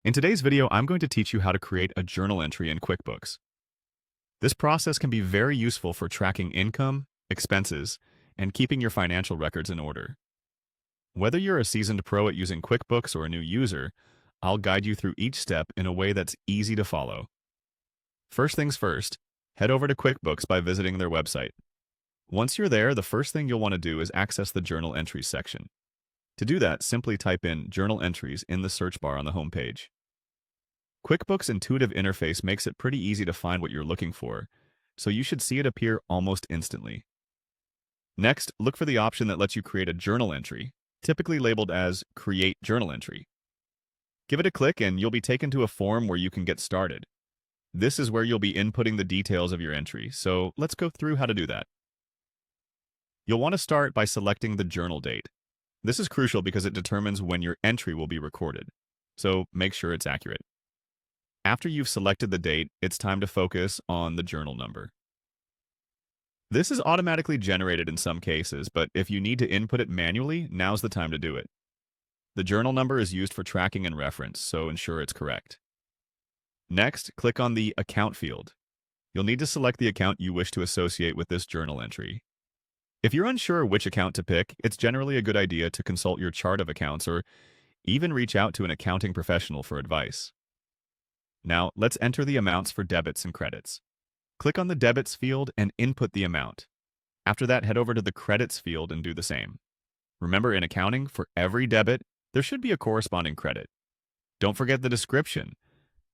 In today's video, I'm going to teach you how to create a journal entry in QuickBooks. This process can be very useful for tracking income, expenses, and keeping your financial records in order. Whether you're a seasoned pro at using QuickBooks or a new user, I'll guide you through each step in a way that's easy to follow. First things first, head over to QuickBooks by visiting their website. Once you're there, the first thing you'll want to do is access the Journal Entries section. To do that, simply type in Journal Entries in the search bar on the home page. QuickBooks' intuitive interface makes it pretty easy to find what you're looking for, so you should see it appear almost instantly. Next, look for the option that lets you create a journal entry, typically labeled as Create Journal Entry. Give it a click and you'll be taken to a form where you can get started. This is where you'll be inputting the details of your entry, so let's go through how to do that. You'll want to start by selecting the journal date. This is crucial because it determines when your entry will be recorded, so make sure it's accurate. After you've selected the date, it's time to focus on the journal number. This is automatically generated in some cases, but if you need to input it manually, now's the time to do it. The journal number is used for tracking and reference, so ensure it's correct. Next, click on the Account field. You'll need to select the account you wish to associate with this journal entry. If you're unsure which account to pick, it's generally a good idea to consult your chart of accounts or even reach out to an accounting professional for advice. Now, let's enter the amounts for debits and credits. Click on the Debits field and input the amount. After that, head over to the Credits field and do the same. Remember, in accounting, for every debit, there should be a corresponding credit. Don't forget the description.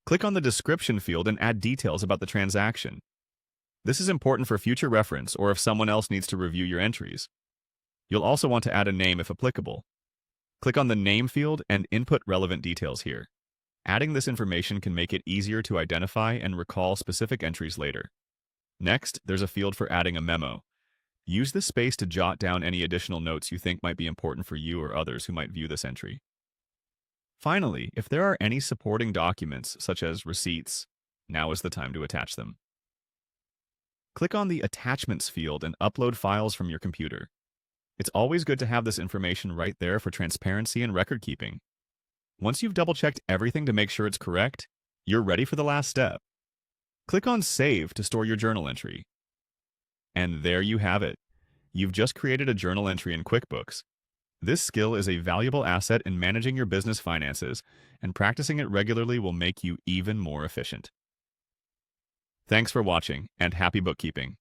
Click on the Description field and add details about the transaction. This is important for future reference or if someone else needs to review your entries. You'll also want to add a name if applicable. Click on the Name field and input relevant details here. Adding this information can make it easier to identify and recall specific entries later. Next, there's a field for adding a memo. Use this space to jot down any additional notes you think might be important for you or others who might view this entry. Finally, if there are any supporting documents, such as receipts, now is the time to attach them. Click on the Attachments field and upload files from your computer. It's always good to have this information right there for transparency and record keeping. Once you've double-checked everything to make sure it's correct, you're ready for the last step. Click on Save to store your journal entry. And there you have it. You've just created a journal entry in QuickBooks. This skill is a valuable asset in managing your business finances, and practicing it regularly will make you even more efficient. Thanks for watching, and happy bookkeeping.